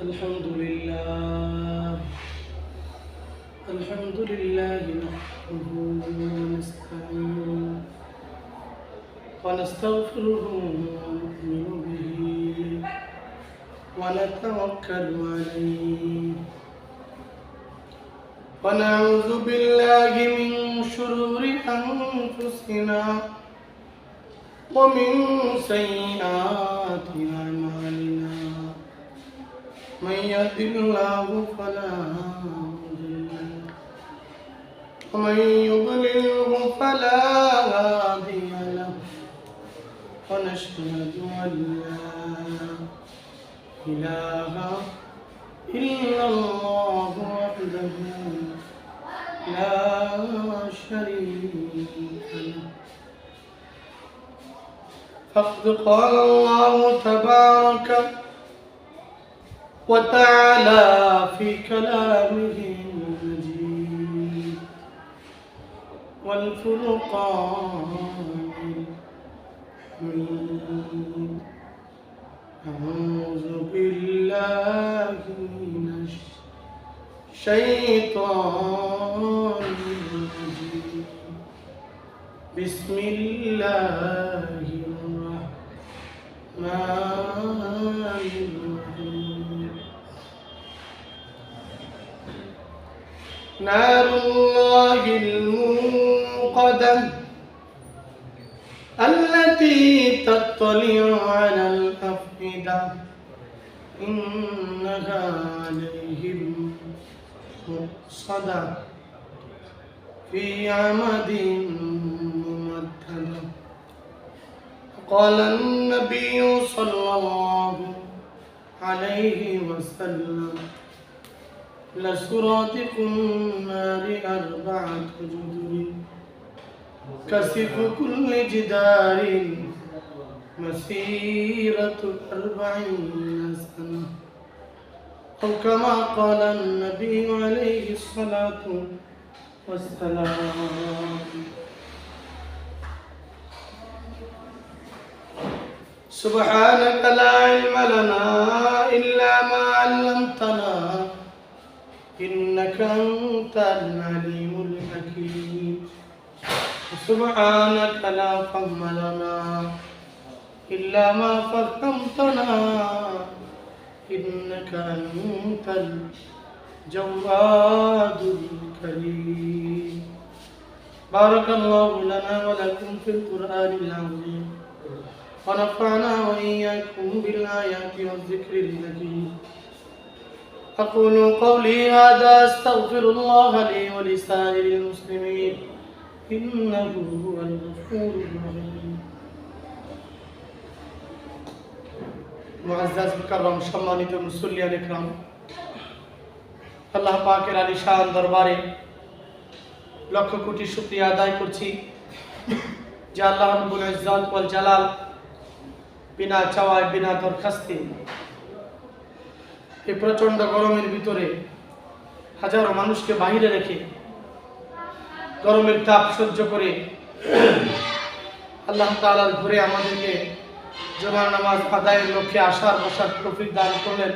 الحمد لله نحمده ونستعينه ونستغفره ونؤمن به ونتوكل عليه ونعوذ بالله من شرور أنفسنا ومن سيئات أعمالنا من يهد الله فلا مضل له ومن يضلله فلا هادي له ونشهد أن لا إله إلا الله وحده لا شريك له فقد قال الله تبارك وتعالى في كلامه المجيد والفرقان الحميد أعوذ بالله من الشيطان الرجيم بسم الله الرحمن الرحيم نار الله الموقدة التي تطلع على الأفئدة إنها عليهم مؤصدة في عمد ممددة قال النبي صلى الله عليه وسلم لسرادق النار أربعة جدر كسف كل جدار مسيرة 40 سنة أو كما قال النبي عليه الصلاة والسلام سبحانك لا علم لنا إلا ما علمتنا إنك أنت العليم الحكيم سبحانك لا فهم لنا إلا ما فهمتنا إنك أنت الجواد الكريم بارك الله لنا ولكم في القرآن العظيم ونفعنا وإياكم بالآيات والذكر الحكيم أقول قولي هذا أستغفر الله لي ولسائر المسلمين إنه هو الغفور الرحيم মুআজ্জাজ মুকাররম সম্মানিত মুসল্লিয়ান ইকরাম আল্লাহ পাকের আলিশান দরবারে লক্ষ কোটি শুকরিয়া আদায় করছি যে আল্লাহ রাব্বুল ইজ্জত ওয়াল জালাল বিনা চাওয়ায় বিনা দরখাস্তে এই প্রচন্ড গরমের ভিতরে হাজারো মানুষকে বাইরে রেখে গরমের তাপ সহ্য করে আল্লাহ তাআলার ঘরে আমাদেরকে জুমার নামাজ আদায়ের লক্ষ্যে আসার বসার তৌফিক দান করলেন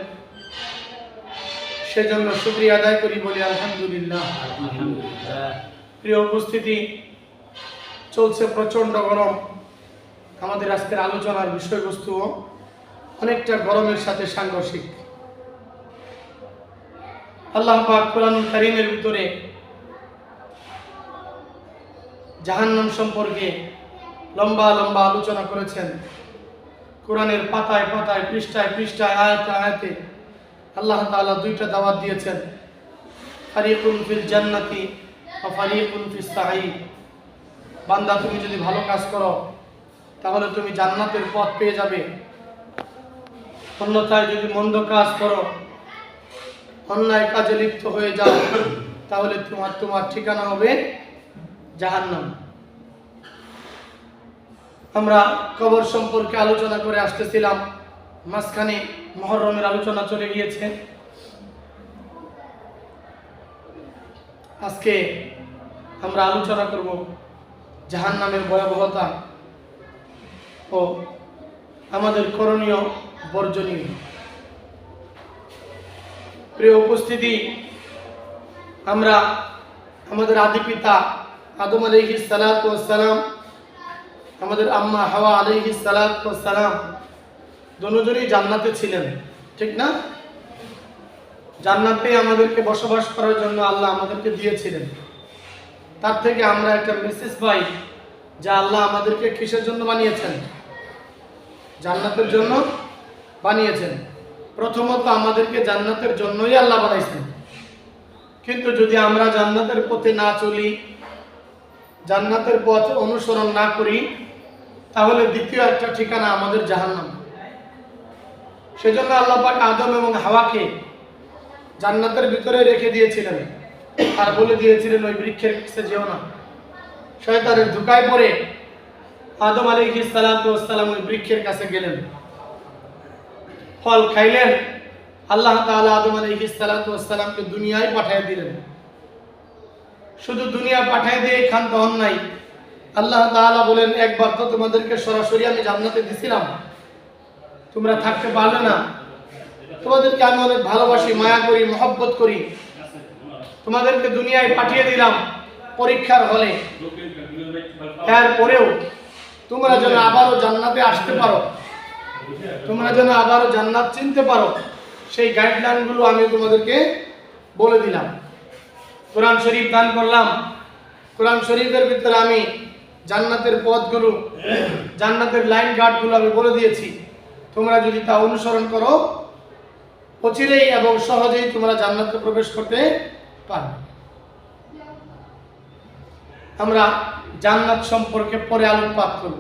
সেজন্য শুকরিয়া আদায় করি বলি আলহামদুলিল্লাহ। প্রিয় উপস্থিতি, চলছে প্রচন্ড গরম। আমাদের আজকের আলোচনার বিষয়বস্তু অনেকটা গরমের সাথে সাংঘর্ষিক। আল্লাহ পাক কোরআনুল কারীমের ভিতরে জাহান্নাম সম্পর্কে লম্বা লম্বা আলোচনা করেছেন। কোরআনের পাতায় পাতায় পৃষ্ঠায় পৃষ্ঠায় আয়াতে আয়াতে আল্লাহ তাআলা দুইটা দাওয়াত দিয়েছেন, ফারিকুন ফিল জান্নাতি ওয়া ফারিকুন ফিস সাঈর। বান্দা, তুমি যদি ভালো কাজ করো তাহলে তুমি জান্নাতের পথ পেয়ে যাবে, অন্যথায় যদি মন্দ কাজ করো, অন্যায় কাজে লিপ্ত হয়ে যাও, তাহলে তোমার ঠিকানা হবে জাহান্নাম। আমরা কবর সম্পর্কে আলোচনা করে আসতেছিলাম, মাঝখানে মুহররমের আলোচনা চলে গিয়েছে। আজকে আমরা আলোচনা করব জাহান্নামের ভয়াবহতা ও আমাদের করণীয় বর্জনীয়। প্রিয় উপস্থিতি, আমরা আমাদের আদি পিতা আদম আলাইহিস সালাতু ওয়াস সালাম, আমাদের আম্মা হাওয়া আলাইহিস সালাতু ওয়াস সালাম দুজনেই জান্নাতে ছিলেন, ঠিক না? জান্নাতে আমাদেরকে বসবাস করার জন্য আল্লাহ আমাদেরকে দিয়েছিলেন। তার থেকে আমরা একটা মেসেজ পাই যে আল্লাহ আমাদেরকে কিসের জন্য বানিয়েছেন? জান্নাতের জন্য বানিয়েছেন। প্রথমত আমাদেরকে জান্নাতের জন্যই আল্লাহ বানাইছেন। কিন্তু যদি আমরা জান্নাতের পথে না চলি, জান্নাতের পথ অনুসরণ না করি, তাহলে দ্বিতীয় একটা ঠিকানা আমাদের জাহান্নাম। সেজন্য আল্লাহ পাক আদম এবং হাওয়াকে জান্নাতের ভিতরে রেখে দিয়েছিলেন আর বলে দিয়েছিলেন ওই বৃক্ষের কাছে যেও না। শয়তানের ধোঁকায় পড়ে আদম আলাইহিস সালাতু ওয়াস সালাম ওই বৃক্ষের কাছে গেলেন, ফল খাইলেন। আল্লাহ তাআলা আদম আলাইহিস সালাতু ওয়াস সালামকে দুনিয়ায় পাঠিয়ে দিলেন। শুধু দুনিয়া পাঠিয়ে দিয়ে ক্ষান্ত হন নাই, আল্লাহ তাআলা বলেন একবার তো তোমাদেরকে সরাসরি আমি জান্নাতে দিছিলাম, তোমরা থাকতে পারলে না। তোমাদেরকে আমি অনেক ভালোবাসি, মায়া করি, মহব্বত করি, তোমাদেরকে দুনিয়ায় পাঠিয়ে দিলাম পরীক্ষার হলে। এরপরেও তোমরা যেন আবারও জান্নাতে আসতে পারো, তোমরা যেন আবারও জান্নাত চিনতে পারো, সেই গাইডলাইনগুলো আমি তোমাদেরকে বলে দিলাম। কোরআন শরীফ দান করলাম। কোরআন শরীফের ভিতরে আমি জান্নাতের পথগুলো, জান্নাতের লাইন গার্ডগুলো আমি বলে দিয়েছি। তোমরা যদি তা অনুসরণ করো, অচিরেই এবং সহজেই তোমরা জান্নাতে প্রবেশ করতে পারবে। আমরা জান্নাত সম্পর্কে পরে আলোকপাত করব,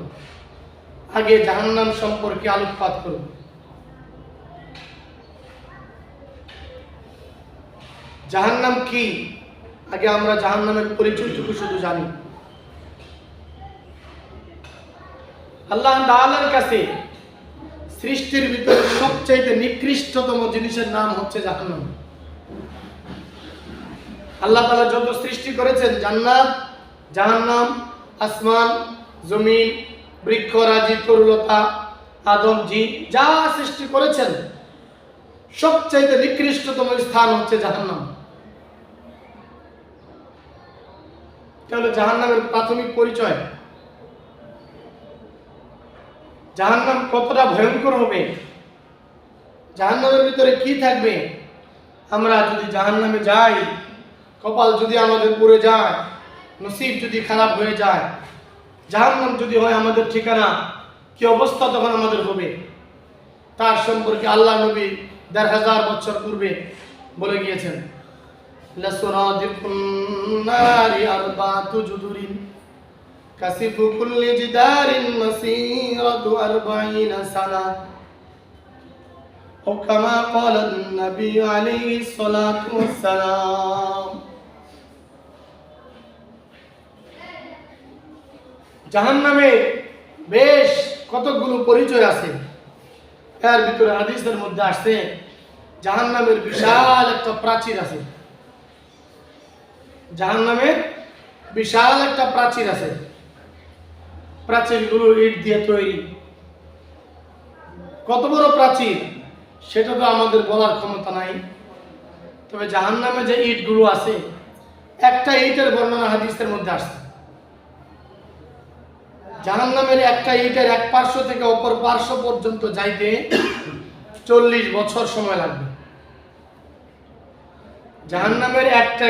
আগে জাহান্নাম সম্পর্কে আলোকপাত করব। জাহান্নাম কি? আগে আমরা জাহান্নামের পরিচয়টুকু শুধু জানি। আল্লাহ তাআলার কাছে সৃষ্টির ভিতরে সবচেয়ে নিকৃষ্টতম জিনিসের নাম হচ্ছে জাহান্নাম। আল্লাহ তাআলা যত সৃষ্টি করেছেন, জান্নাত, জাহান্নাম, আসমান, জমিন, বৃক্ষরাজি, তরুলতা, আদম, জিন, যা সৃষ্টি করেছেন, সবচেয়ে নিকৃষ্টতম স্থান হচ্ছে জাহান্নাম। তাহলে জাহান্নামের প্রাথমিক পরিচয়, জাহান্নাম কতটা ভয়ঙ্কর হবে, জাহান্নামের ভিতরে কি থাকবে। আমরা যদি জাহান্নামে যাই, কপাল যদি আমাদের পুড়ে যায়, নসিব যদি খারাপ হয়ে যায়, জাহান্নাম যদি হয় আমাদের ঠিকানা, কি অবস্থা তখন আমাদের হবে, তার সম্পর্কে আল্লাহ নবী ১৫০০ বছর পূর্বে বলে গিয়েছেন। লাসুরাদিকুন নারি আরবাতু জুদুরিন কাসিফু কুল্লি জিদারিন মাসিরাতু ৪০ সানা ও কামা ক্বালা নবী আলাইহিস সালাতু ওয়াস সালাম। জাহান্নামে বেশ কতগুলো পরিচয় আছে। এর ভিতরে হাদিসের মধ্যে আসছে জাহান্নামের বিশাল একটা প্রাচীর আছে। জাহান্নামের বিশাল একটা প্রাচীর আছে। প্রাচীরগুলো ইট দিয়ে তৈরি। কত বড় প্রাচীর সেটা তো আমাদের বলার ক্ষমতা নাই। তবে জাহান্নামে যে ইটগুলো আছে, একটা ইটের বর্ণনা হাদিসের মধ্যে আসছে। জাহান্নামের একটা ইটের এক পার্শ্ব থেকে অপর পার্শ্ব পর্যন্ত যাইতে ৪০ বছর সময় লাগবে। জাহান্নামের একটা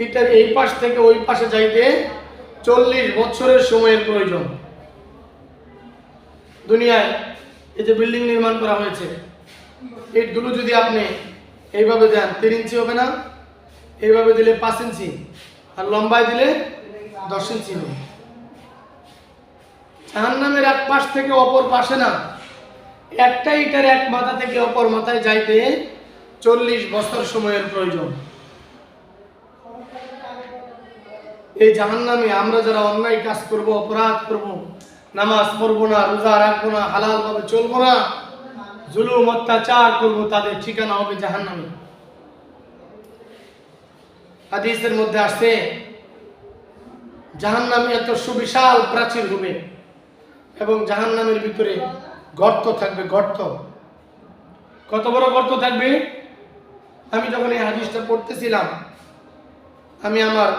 ইটের এই পাশ থেকে ওই পাশে যাইতে ৪০ বছরের সময়ের প্রয়োজন। দুনিয়ায় এই যে বিল্ডিং নির্মাণ করা হয়েছে, ইটগুলো যদি আপনি এইভাবে দেন ৩ ইঞ্চি হবে না, এইভাবে দিলে ৫ ইঞ্চি, আর লম্বায় দিলে ১০ ইঞ্চি হবে। জাহান্নামের এক পাশ থেকে অপর পাশে না, একটা ইটের এক মাথা থেকে অপর মাথায় যাইতে ৪০ বছর সময়ের প্রয়োজন। এই জাহান্নামে আমরা যারা অন্যায় কাজ করব, অপরাধ করব, নামাজ পড়বো না, রোজা রাখবো না, হালাল ভাবে চলবো না, জুলুম অত্যাচার করব, তাদের ঠিকানা হবে জাহান্নামে। হাদিসের মধ্যে আসছে জাহান্নামে এত সুবিশাল প্রাচীর হবে এবং জাহান্নামের ভিতরে গর্ত থাকবে। গর্ত, কত বড় গর্ত থাকবে? আমি যখন এই হাদিসটা পড়তেছিলাম, আমি আমার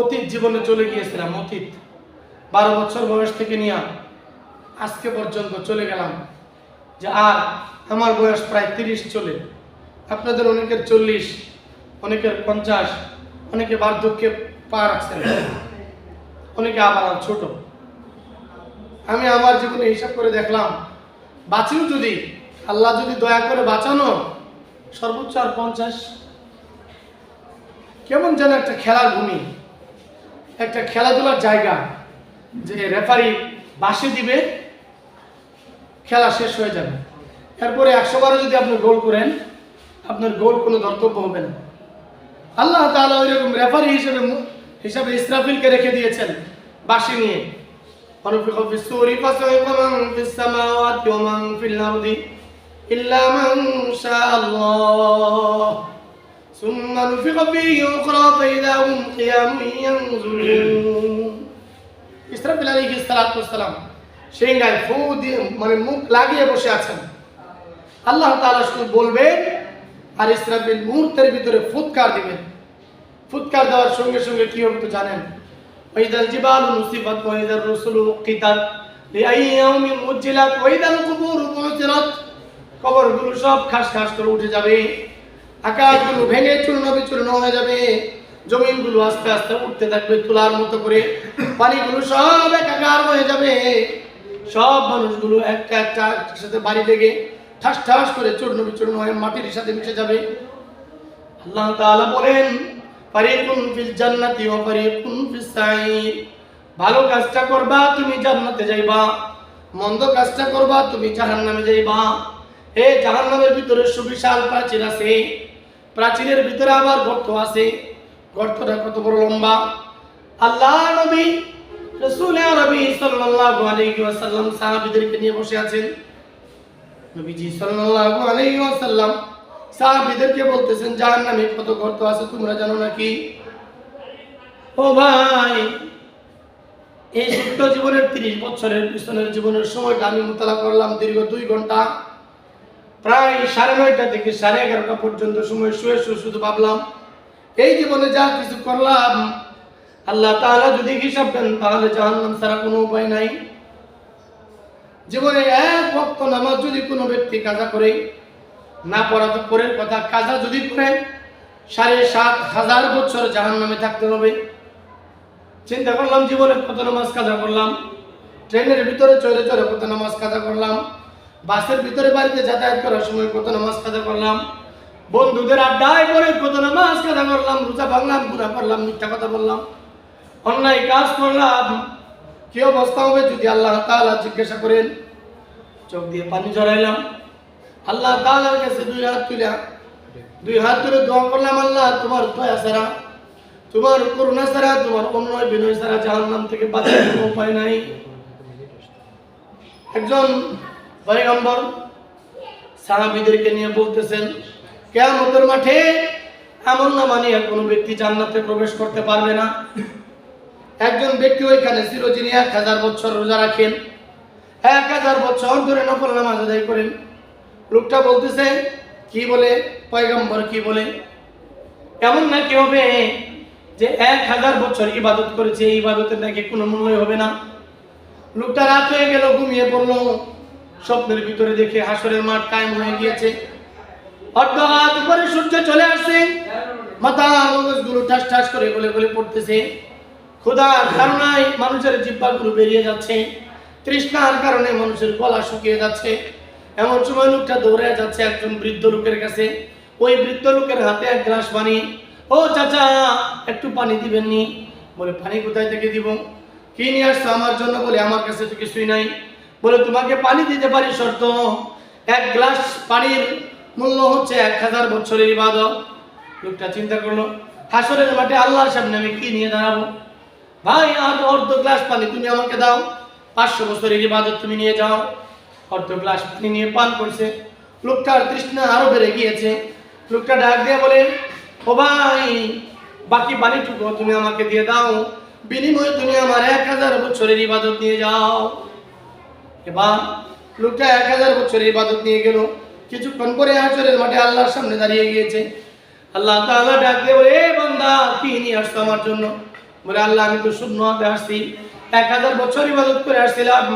অতীত জীবনে চলে গিয়েছিলাম। অতীত 12 বছর বয়স থেকে নিয়ে আজকে পর্যন্ত চলে গেলাম, যে আর আমার বয়স প্রায় 30 চলে। আপনাদের অনেকের 40, অনেকের 50, অনেকে বার্ধক্যে পা রাখছেন, অনেকে আবার ছোট। আমি আমার জীবনে হিসাব করে দেখলাম, বাঁচিও যদি, আল্লাহ যদি দয়া করে বাঁচানো, সর্বোচ্চ আর 50। কেমন যেন একটা খেলার ভূমি, একটা খেলাধুলার জায়গা, যে রেফারি বাঁশি দিবে, খেলা শেষ হয়ে যাবে। এরপরে 100 বারও যদি আপনি গোল করেন, আপনার গোল কোনো ধর্তব্য হবে না। আল্লাহ তাআলা ওইরকম রেফারি হিসেবে ইসরাফিলকে রেখে দিয়েছেন বাঁশি নিয়ে। ونفخ في الصور فصعق من في السماوات ومن في الأرض إلا من شاء الله ثم نفخ فيه أخرى فإذا هم قيام ينظرون। ইসরাফিল আলাইহিস সালাতু ওয়াস সালাম সেই গায়ে ফু দিয়ে মানে মুখ লাগিয়ে বসে আছেন। আল্লাহ তাআলা শুধু বলবেন আর ইসরাফিল মুহূর্তের ভিতরে ফুৎকার দিবেন। ফুৎকার দেওয়ার সঙ্গে সঙ্গে কি হবে তো জানেন? وإذا الجبال نصفت وإذا الرسل أقتت لأي يوم أجلت وإذا القبور بعثرت। কবরগুলো সব খাস খাস করে উঠে যাবে, আকাশগুলো ভেঙে চূর্ণ বিচূর্ণ হয়ে যাবে, জমিনগুলো আস্তে আস্তে উঠতে থাকবে তুলার মতো করে, পানিগুলো সব একাকার হয়ে যাবে, সব মানুষগুলো একটা একটা সাথে বাড়ি লেগে ঠাস ঠাস করে চূর্ণ বিচূর্ণ হয়ে মাটির সাথে মিশে যাবে। আল্লাহ তাআলা বলেন, ফারিকুন ফিল জান্নাতি ওয়া ফারিকুন ফিস সাঈর। ভালো কাজটা করবা তুমি জান্নাতে যাইবা, মন্দ কাজটা করবা তুমি জাহান্নামে যাইবা। এই জাহান্নামের ভিতরে সুবিশাল প্রাচীর আছে, প্রাচীরের ভিতরে আবার গর্ত আছে। গর্তটা কত বড় লম্বা! আল্লাহ নবী রাসূল আরবি সাল্লাল্লাহু আলাইহি ওয়াসাল্লাম সাহাবীদেরকে নিয়ে বসে আছেন। নবীজি সাল্লাল্লাহু আলাইহি ওয়াসাল্লাম সাহাবীদেরকে বলতেছেন, জাহান্নামে কত গর্ত আছে তোমরা জানো নাকি? ও ভাই, এই ছোট্ট জীবনের 30 বছরের পিছনের জীবনের সময়টা আমি মোতালা করলাম দীর্ঘ 2 ঘন্টা। প্রায় 9:30 থেকে 11:30 পর্যন্ত সময় শুয়ে শুয়ে শুধু ভাবলাম, এই জীবনে যা কিছু করলাম আল্লাহ তাআলা যদি হিসাব দেন তাহলে জাহান্নাম ছাড়া কোনো উপায় নাই। জীবনে এক ওয়াক্ত নামাজ যদি কোনো ব্যক্তি কাজা করে, না পড়া তো পরের কথা, কাজা যদি করে 7,500 বছর জাহান্নামে থাকতে হবে। চিন্তা করলাম জীবনে কত নামাজ কাজা করলাম, ট্রেনের ভিতরে চড়ে চড়ে কত নামাজ কাজা করলাম, বাসের ভিতরে বাড়িতে যাতায়াত করার সময় কত নামাজ কাজা করলাম, বন্ধুদের আড্ডায় পরে কত নামাজ কাজা করলাম, রোজা ভাঙলাম, গুনাহ করলাম, মিথ্যা কথা বললাম, অন্যায় কাজ করলাম। কি অবস্থা হবে যদি আল্লাহ তাআলা জিজ্ঞাসা করেন? চোখ দিয়ে পানি ঝরাইলাম, আল্লাহ তাআলার কাছে 2 হাত তুলে দোয়া করলাম, আল্লাহ তোমার দয়া ছাড়া, তোমার করুণা ছাড়া, তোমার অনুনয় বিনয় ছাড়া জাহান্নাম থেকে বাঁচার কোনো উপায় নাই। একজন পয়গম্বর সাহাবীদেরকে নিয়ে বলতেছেন, কিয়ামতের মাঠে আমলনামা নিয়ে কোনো ব্যক্তি জান্নাতে প্রবেশ করতে পারবে না। একজন ব্যক্তি ওইখানে ছিল যিনি 1000 বছর রোজা রাখেন, 1000 বছর ধরে নফল নামাজ আদায় করেন। লোকটা বলতেছে, কি বলে পয়গম্বর, কি বলে? এমন না কি হবে যে 1000 বছর ইবাদত করেছে, এই ইবাদতের নাকি কোনো মূল্য হবে না? লোকটা রাত হয়ে গেল, ঘুমিয়ে পড়লো। স্বপ্নের ভিতরে দেখে হাসরের মাঠ কায়েম হয়ে গিয়েছে, অর্ধরাত উপরে সূর্য চলে আসছে, মাথা মগজগুলো ঠাস ঠাস করে গলে গলে পড়তেছে, ক্ষুধার কারণে মানুষের জিহ্বাগুলো বেরিয়ে যাচ্ছে, তৃষ্ণার কারণে মানুষের গলা শুকিয়ে যাচ্ছে। এমন সময় লোকটা দৌড়ে যাচ্ছে একজন বৃদ্ধ লোকের কাছে। ওই বৃদ্ধ লোকের হাতে 1 গ্লাস পানি। ও চাচা, একটু পানি দিবেন নি? বলে, পানি কোথায় থেকে দিব? কি নিয়ে আসছো আমার জন্য? বলে, আমার কাছে তো কিছুই নাই। বলে, তোমাকে পানি দিতে পারি, শর্ত 1 গ্লাস পানির মূল্য হচ্ছে 1000 বছরের ইবাদত। লোকটা চিন্তা করলো, হাসরের মাঠে আল্লাহর সামনে আমি কি নিয়ে দাঁড়াবো? ভাই, আর অর্ধ গ্লাস পানি তুমি আমাকে দাও, 500 বছরের ইবাদত তুমি নিয়ে যাও। অর্ধ গ্লাস পানি নিয়ে পান করছে। লোকটার তৃষ্ণা আরো বেড়ে গিয়েছে। লোকটা ডাক দিয়ে বলে, ও ভাই, বাকি পানিটুকু তুমি আমাকে দিয়ে দাও, বিনিময়ে তুমি আমার 1000 বছরের ইবাদত নিয়ে যাও। এবার লোকটা 1000 বছরের ইবাদত নিয়ে গেল। কিছুক্ষণ পরে হাসরের মাঠে আল্লাহর সামনে দাঁড়িয়ে গিয়েছে। আল্লাহ তাআলা ডাক দিয়ে বলে, এ বান্দা, কি নিয়ে আসছো আমার জন্য? বলে, আল্লাহ, আমি তো শূন্য হাতে আসছি, 1000 বছর ইবাদত করে আসছিলাম,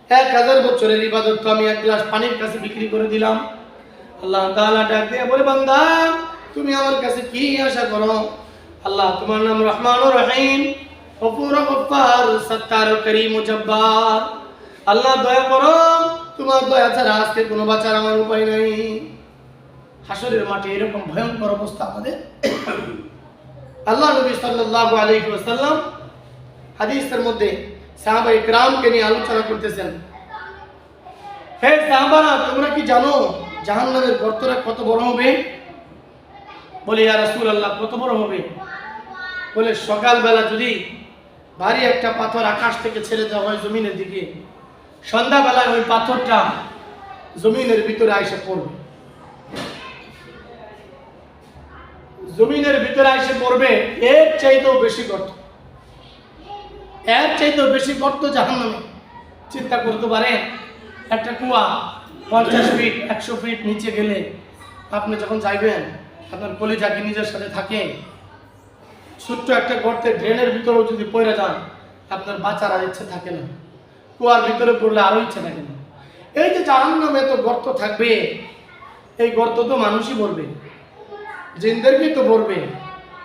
1000 বছরের ইবাদত তো আমি এক গ্লাস পানির কাছে বিক্রি করে দিলাম। আল্লাহ তাআলা ডাক দিয়ে বলে, বান্দা, তুমি আমার কাছে কি আশা করো? আল্লাহ, তোমার নাম রহমানুর রহিম, গফুর গফফার, সত্তার, করিম, জব্বার। আল্লাহ, দয়া করো, তোমার দয়া ছাড়া আজকে কোনো বাঁচার আমার উপায় নাই। হাসরের মাঠে এরকম ভয়ঙ্কর অবস্থা আমাদের। আল্লাহ নবী সাল্লাল্লাহু আলাইহি ওয়াসাল্লাম হাদিসের মধ্যে সাহাবায়ে কেরামকে নিয়ে আলোচনা করতেছেন। হে সাহাবারা, তোমরা কি জানো জাহান্নামের গর্তটা কত বড় হবে? বলে, ইয়া রাসূলুল্লাহ, কত বড় হবে? বলে, সকালবেলা যদি ভারী একটা পাথর আকাশ থেকে ছেড়ে দেওয়া হয় জমিনের দিকে, সন্ধ্যাবেলায় ওই পাথরটা জমিনের ভিতরে আইসে পড়বে। জমিনের ভিতরে এসে পড়বে, এর চাইতেও বেশি গর্ত, এর চাইতেও বেশি গর্ত জাহান্নামে। চিন্তা করতে পারেন, একটা কুয়া 50 ফিট 100 ফিট নিচে গেলে আপনি যখন যাইবেন, আপনার কলিজা কি নিজের সাথে থাকে? ছোট্ট একটা গর্তে ড্রেনের ভিতরেও যদি পড়ে যান, আপনার বাঁচার আর ইচ্ছে থাকে না। কুয়ার ভিতরে পড়লে আরো ইচ্ছে থাকে না। এই যে জাহান্নামে এত গর্ত থাকবে, এই গর্ত তো মানুষই ভরবে, জিনদেরকেই তো ভরবে।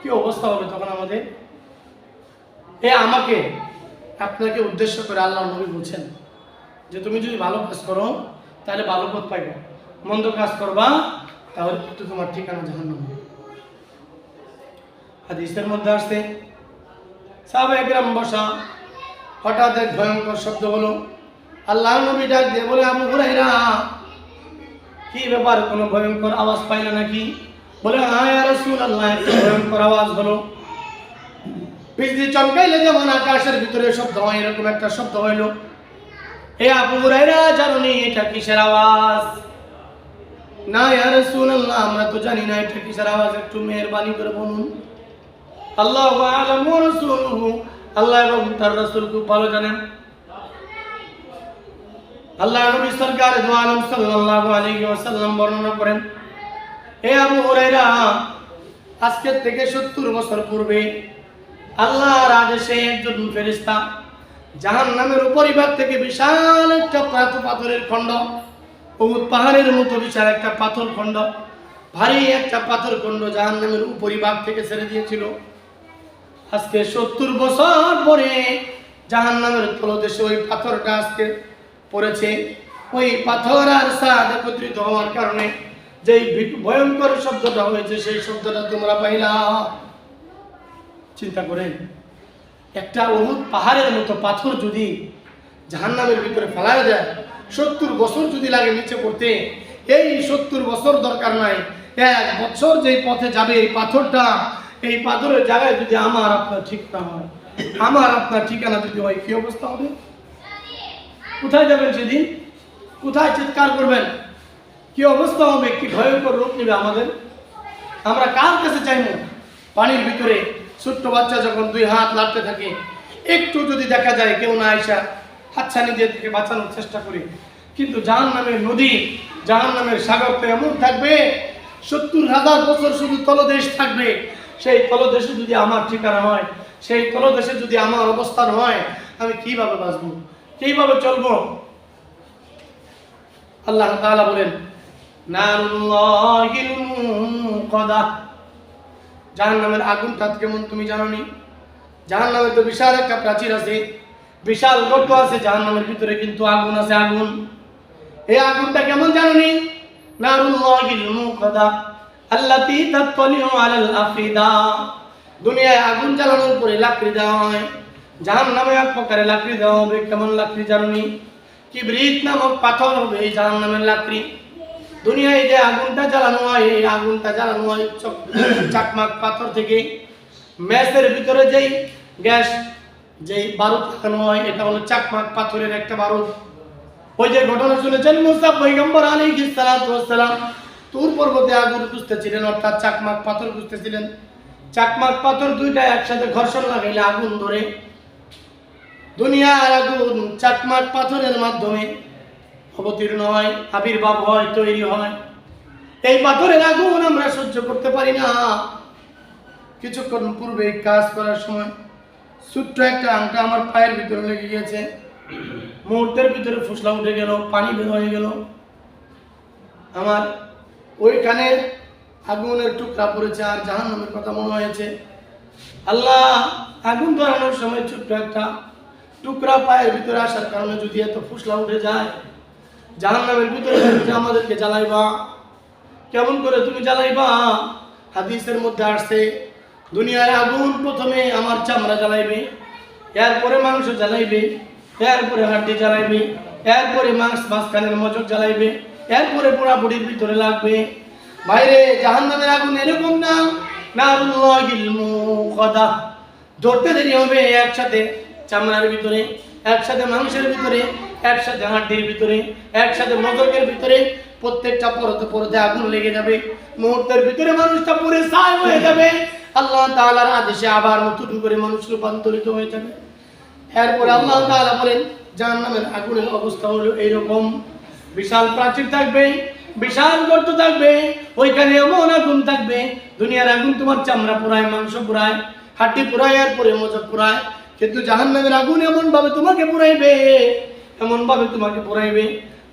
কি অবস্থা হবে তখন আমাদের? আমাকে আপনাকে উদ্দেশ্য করে আল্লাহ নবী বলছেন যে, তুমি যদি ভালো কাজ করো তাহলে ভালো পথ পাইবে, মন্দ কাজ করবা তাহলে কিন্তু তোমার ঠিকানা জাহান্নাম। হাদিসের মধ্যে আসছে, সাহাবায়ে কেরাম বসা, হঠাৎ এক ভয়ঙ্কর শব্দ হলো। আল্লাহ নবী ডাক দিয়ে বলে, আবু হুরায়রা, কি ব্যাপার, কোনো ভয়ঙ্কর আওয়াজ পাইলে নাকি? বলে, হ্যাঁ ইয়া রাসূলুল্লাহ, একটা ভয়ঙ্কর আওয়াজ হলো। বিজলি চমকাইলে যেমন আকাশের ভিতরে শব্দ হয়, এরকম একটা শব্দ হইল। হে আবু হুরায়রা, জানোনি এটা কিসের আওয়াজ? না ইয়া রাসূলুল্লাহ, আমরা তো জানি না এটা কিসের আওয়াজ, একটু মেহেরবানি করে বলুন। আল্লাহু আ'লামু ওয়া রাসূলুহু, আল্লাহ এবং তার রাসূল খুব ভালো জানেন। আল্লাহ নবী সরকার দু আলম সাল্লাল্লাহু আলাইহি ওয়াসাল্লাম বর্ণনা করেন, হে আবু হুরায়রা, আজকের থেকে 70 বছর পূর্বে আল্লাহর আদেশে একজন ফেরেশতা জাহান্নামের উপরিভাগ থেকে বিশাল একটা পাথরের খণ্ড, উহুদ পাহাড়ের মতো বিশাল একটা পাথর খণ্ড, ভারী একটা পাথর খণ্ড জাহান্নামের উপরিভাগ থেকে ছেড়ে দিয়েছিল। আজকে 70 বছর পরে জাহান্নামের তলদেশে ওই পাথরটা আজকে পড়েছে। ওই পাথর আর সাদ একত্রিত হওয়ার কারণে যেই ভয়ঙ্কর শব্দটা হয়েছে, সেই শব্দটা তোমরা পাইলা। চিন্তা করেন, একটা উহুদ পাহাড়ের মতো পাথর যদি জাহান্নামের ভিতরে ফেলায় দেয়, 70 বছর যদি লাগে নিচে পড়তে, এই 70 বছর দরকার নাই, 1 বছর যেই পথে যাবে এই পাথরটা, এই পাথরের জায়গায় যদি আমার আপনার ঠিকানা হয়, আমার আপনার ঠিকানা যদি হয়, কি অবস্থা হবে? কোথায় যাবেন সেদিন? কোথায় চিৎকার করবেন? কি অবস্থা হবে? কি ভয়ঙ্কর রূপ নেবে আমাদের? আমরা কার কাছে চাইবো? পানির ভিতরে ছোট্ট বাচ্চা যখন 2 হাত লাড়তে থাকে, একটু যদি দেখা যায় কেউ না আইসা হাতছানি দিয়ে থেকে বাঁচানোর চেষ্টা করি, কিন্তু জাহান্নামের নদী, জাহান্নামের সাগর তো এমন থাকবে, 70,000 বছর শুধু তলদেশ থাকবে। সেই তলদেশে যদি আমার ঠিকানা হয়, সেই তলদেশে যদি আমার অবস্থান হয়, আমি কিভাবে বাঁচবো, কিভাবে চলবো? আল্লাহ তাআলা বলেন, নারুল্লাহিল মুকাদা, জাহান্নামের আগুনটা কেমন তুমি জানোনি? জাহান্নামে তো বিশাল একটা প্রাচীর আছে, বিশাল গর্ত আছে, জাহান্নামের ভিতরে কিন্তু আগুন আছে, আগুন। এই আগুনটা কেমন জানোনি? নারুল্লাহিল মুকাদা আল্লাতী তাত্তালিউ আলাল আফিদা, দুনিয়ায় আগুন জ্বালানোর পরে লাকড়ি দেওয়া হয়, জাহান্নামে এক প্রকারের লাকড়ি দেওয়া হবে। কেমন লাকড়ি জানোনি? কিবরিত নামক পাথর হবে এই জাহান্নামের লাকড়ি। দুনিয়ায় যে আগুনটা জ্বালানো হয়, এই আগুনটা জ্বালানো হয় চাকমাক পাথর থেকে। ম্যাচের ভিতরে যেই গ্যাস, যেই বারুদ লাগানো হয়, এটা হলো চাকমাক পাথরের একটা বারুদ। ওই যে ঘটনা শুনেছেন, মুসা পয়গম্বর আলাইহিস সালাতু ওয়াস সালাম তুর পর্বতে আগুন খুঁজতেছিলেন, অর্থাৎ চাকমাক পাথর খুঁজতেছিলেন। চাকমাক পাথর দুইটা একসাথে ঘর্ষণ লাগাইলে আগুন ধরে। দুনিয়ার আগুন চাকমাক পাথরের মাধ্যমে অবতীর্ণ হয়, আবির্ভাব হয়, তৈরি হয়। এই পাথরের আগুন আমরা সহ্য করতে পারি না। কিছুক্ষণ পূর্বে কাজ করার সময় ছোট্ট একটা আংটা আমার পায়ের ভিতরে লেগে গেছে। মুহূর্তের ভিতরে ফুসলা উঠে গেল, পানি বের হয়ে গেল। আমার ওইখানে আগুনের টুকরা পড়েছে আর জাহান্নামের কথা মনে হয়েছে। আল্লাহ, আগুন ধরানোর সময় ছোট্ট একটা টুকরা পায়ের ভিতরে আসার কারণে যদি এত ফুসলা উঠে যায়, জাহান্নামের ভিতরে আমাদেরকে জ্বালাইবা, কেমন করে তুমি জ্বালাইবা? হাদিসের মধ্যে আসছে, দুনিয়ার আগুন প্রথমে আমার চামড়া জ্বালাইবে, এরপরে মাংস জ্বালাইবে, এরপরে হাড্ডি জ্বালাইবে, এরপরে মাঝখানের মজক জ্বালাইবে, এরপরে পোড়াপুড়ির ভিতরে লাগবে। বাইরে জাহান্নামের আগুন এরকম না, নারুল্লাহিল মুকাদা, ধরতে দেরি হবে। একসাথে চামড়ার ভিতরে, একসাথে মাংসের ভিতরে, একসাথে হাড্ডির ভিতরে, একসাথে মজকের ভিতরে, প্রত্যেকটা পরতে পরতে আগুন লেগে যাবে। মুহূর্তের ভিতরে মানুষটা পুরো ছাই হয়ে যাবে। আল্লাহ তাআলার আদেশে আবার নতুন করে মানুষ রূপান্তরিত হয়ে যাবে। এরপরে আল্লাহ তাআলা বলেন, জাহান্নামের আগুনের অবস্থা হলো এইরকম, বিশাল প্রাচীর থাকবে, বিশাল গর্ত থাকবে, ওইখানে এমন আগুন থাকবে, দুনিয়ার আগুন তোমার চামড়া পোড়ায়, মাংস পোড়ায়, হাড্ডি পোড়ায়, এরপরে মজক পোড়ায়। কিন্তু জাহান্নামের আগুন এমন ভাবে তোমাকে পোড়াইবে, এমন ভাবে তোমাকে পোড়াইবে,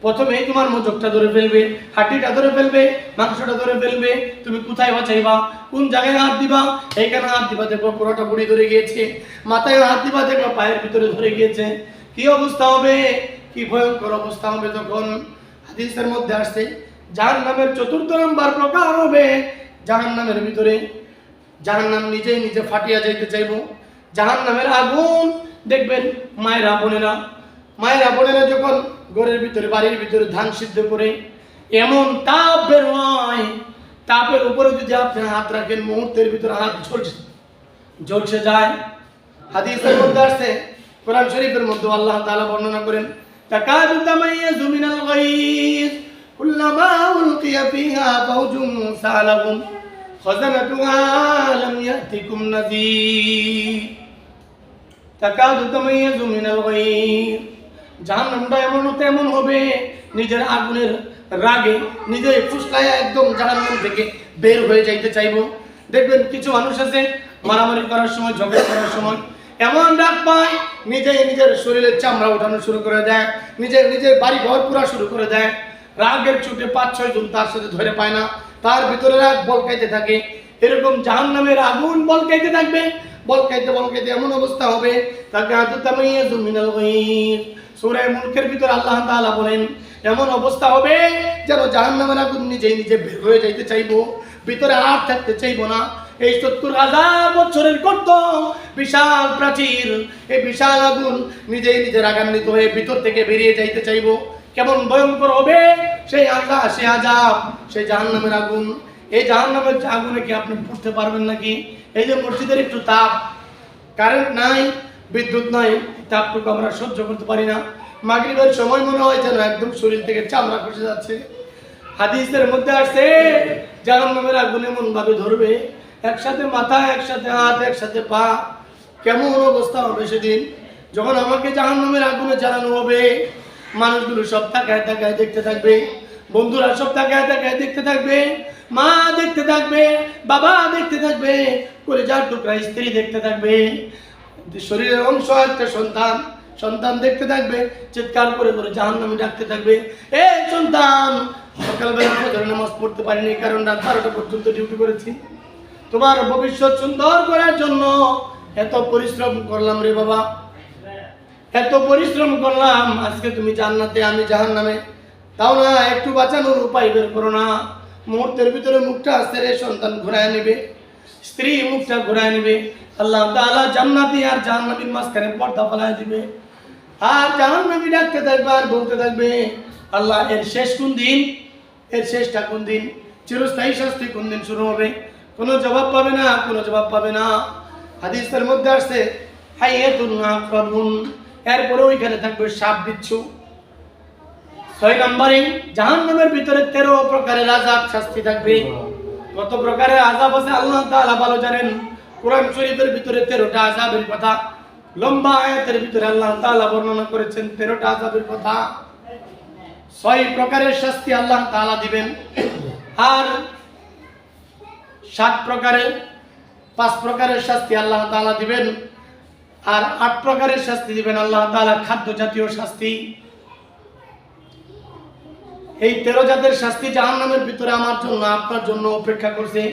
প্রথমে তোমার মজকটা ধরে ফেলবে, হাড্ডিটা ধরে ফেলবে, মাংসটা ধরে ফেলবে। তুমি কোথায় বাঁচাইবা, কোন জায়গায় হাত দিবা? এইখানে হাত দিবা, দেখবো পুরোটা বুড়ি ধরে গিয়েছে। মাথায় হাত দিবা, দেখবো পায়ের ভিতরে ধরে গিয়েছে। কি অবস্থা হবে, কি ভয়ঙ্কর অবস্থা হবে তখন। হাদিসের মধ্যে আসছে, জাহান্নামের চতুর্থ নম্বর প্রকার হবে, জাহান্নামের ভিতরে জাহান্নাম নিজেই নিজে ফাটিয়া যাইতে চাইব। জাহান্নামের আগুন দেখবেন, মায়েরা বোনেরা যখন ঘরের ভিতরে, বাড়ির ভিতরে ধান সিদ্ধ করে এমন তাপ বের হয়, তাপের উপরে যদি আপনি হাত রাখেন, মুহূর্তের ভিতরে হাত ঝলসে যায়। হাদিসের মধ্যে আসছে, কোরআন শরীফের মধ্যে আল্লাহ তাআলা বর্ণনা করেন, তাকাদু তামাইয়াজু মিনাল গায়জ কুল্লামা উলকিয়া ফিহা ফাওজুন সালাহুম খাযানাতুহা লাম ইয়াতিকুম নাযীর। তাকাদু তামাইয়াজু মিনাল গায়জ, জাহান্নামটা এমন হবে, নিজের আগুনের রাগে নিজে ফুসলায় একদম জাহান্নাম থেকে বের হয়ে যাইতে চাইবো। দেখবেন কিছু মানুষ আছে মারামারি করার সময়, ঝগড়া করার সময় এমন রাগ পায়, নিজের শরীরের চামড়া উঠানো শুরু করে দেয়, নিজের বাড়ি ঘর পুরা শুরু করে দেয়। রাগের চোটে ৫-৬ জন তার সাথে ধরে পায় না, তার ভিতরে রাগ বলকাইতে থাকে। এরকম জাহান্নামের আগুন বলকাইতে থাকবে, বলকাইতে এমন অবস্থা হবে, তাকে আতুতামাইয়াজু মিনাল গায়জ। সূরা মুলকের ভিতর আল্লাহ তাআলা বলেন, এমন অবস্থা হবে যেন জাহান্নামের আগুন নিজেই নিজে বের হয়ে যাইতে চাইবো, ভিতরে আর থাকতে চাইবো না। এই ৭০,০০০ বছরের গর্ত, বিশাল প্রাচীর, এই বিশাল আগুন নিজেই নিজে রাগান্বিত হয়ে ভিতর থেকে বেরিয়ে যাইতে চাইবো। কেমন ভয়ঙ্কর হবে সেই আযাব, সেই জাহান্নামের আগুন। এই জাহান্নামের আগুনে কি আপনি পড়তে পারবেন নাকি? এই যে মসজিদের একটু তাপ, কারেন্ট নাই, বিদ্যুৎ নাই, তাপটুকু আমরা সহ্য করতে পারি না। মাগরিবের সময় মনে হয় যেন একদম শরীর থেকে চামড়া খসে যাচ্ছে। হাদিসের মধ্যে আসছে, জাহান্নামের আগুন এমন ভাবে ধরবে, একসাথে মাথা, একসাথে হাত, একসাথে পা। কেমন অবস্থা হবে সেদিন যখন আমাকে জাহান্নামের আগুনে জ্বালানো হবে। মানুষগুলো সব তাকায় দেখতে থাকবে, বন্ধুরা সব তাকায় দেখতে থাকবে, মা দেখতে থাকবে, বাবা দেখতে থাকবে, কলিজার টুকরা স্ত্রী দেখতে থাকবে, শরীরের অংশ একটা সন্তান দেখতে থাকবে, চিৎকার করে জাহান্নামে ডাকতে থাকবে, এ সন্তান, সকালবেলা ফজরের নামাজ পড়তে পারিনি, কারণ রাত ১২টা পর্যন্ত ডিউটি করেছি, তোমার ভবিষ্যৎ সুন্দর করার জন্য এত পরিশ্রম করলাম রে বাবা, এত পরিশ্রম করলাম, আজকে তুমি জান্নাতে, আমি জাহান্নামে, তাও না একটু বাঁচানোর উপায় বের করো না। মুহূর্তের ভিতরে মুখটা ছেড়ে সন্তান ঘুরায় নেবে, স্ত্রী মুখটা ঘুরায় নেবে। আল্লাহ তাআলা জান্নাতি আর জাহান্নামীর মাঝখানে পর্দা ফেলায় দিবে, আর জাহান্নামী ডাকতে থাকবে আর বলতে থাকবে, আল্লাহ এর শেষ কোন দিন, এর শেষটা কোন দিন, চিরস্থায়ী শাস্তি কোন দিন শুরু হবে? কোনো জবাব পাবে না। হাদিসের মধ্যে আসছে, হাইয়াতুন আকরাবুন, এরপরে ওইখানে থাকবে সাপ বিচ্ছু। ৬ নম্বরে জাহান্নামের ভিতরে ১৩ প্রকারের আযাব শাস্তি থাকবে। কত প্রকারের আযাব আছে আল্লাহ তাআলা ভালো জানেন। কোরআন শরীফের ভিতরে ১৩টা আযাবের কথা, লম্বা আয়াতের ভিতরে আল্লাহ তাআলা বর্ণনা করেছেন ১৩টা আযাবের কথা। 6 প্রকারের শাস্তি আল্লাহ তাআলা দিবেন, আর 7 প্রকারের 5 প্রকারের শাস্তি আল্লাহ তাআলা দিবেন, আর 8 প্রকারের শাস্তি দিবেন আল্লাহ তাআলা খাদ্য জাতীয় শাস্তি। এই 13 জাতের শাস্তি জাহান্নামের ভিতরে আমার জন্য আপনার জন্য অপেক্ষা করছে।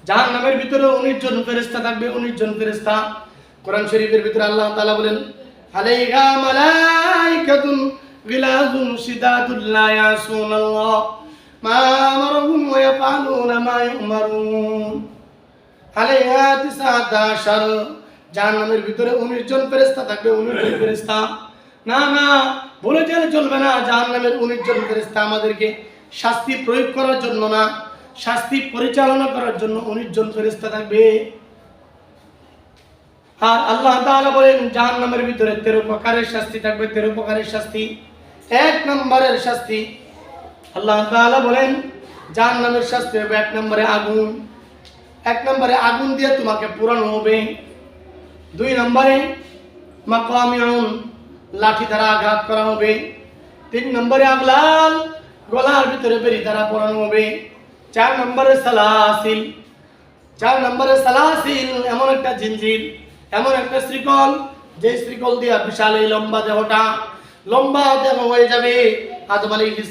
জাহান্নামের ভিতরে 19 জন ফেরেশতা থাকবে, 19 জন ফেরেশতা। কোরআন শরীফের ভিতরে আল্লাহ তাআলা বলেন, আলাইহা মালাইকাতুন গিলাযুন শিদাদুল লা ইয়াসুনাল্লাহ মা আমারহুম ওয়া ইয়াফআলুনা মা ইউমারুন। আলাইহা 19 জাহান্নামের ভিতরে 19 জন ফেরেশতা থাকবে, 19 জন ফেরেশতা। না না, বলে গেলে চলবে না। জাহান্নামের 19 জন ফেরেশতা আমাদেরকে শাস্তি প্রয়োগ করার জন্য না, শাস্তি পরিচালনা করার জন্য 19 জন ফেরেশতা থাকবে। আর আল্লাহ তাআলা বলেন জাহান্নামের ভিতরে 13 প্রকারের শাস্তি থাকবে, 13 প্রকারের শাস্তি। 1 নম্বরের শাস্তি আল্লাহ তাআলা বলেন জাহান্নামের শাস্তি হবে 1 নম্বরে আগুন। 1 নম্বরে আগুন দিয়ে তোমাকে পোড়ানো হবে। 2 নম্বরে মাকামিউন, লাঠি দ্বারা আঘাত করা হবে। 3 নম্বরে আগলাল, গলার ভিতরে বেরি দ্বারা পোড়ানো হবে। 4 নম্বরে সালাসিল, 4 নম্বরে সালাসিল এমন একটা জিনজির, এমন একটা শৃঙ্খল, যে শৃঙ্খল দিয়া বিশাল এই লম্বা দেহটা, লম্বা দেহ হয়ে যাবে। আদম আলাইহিস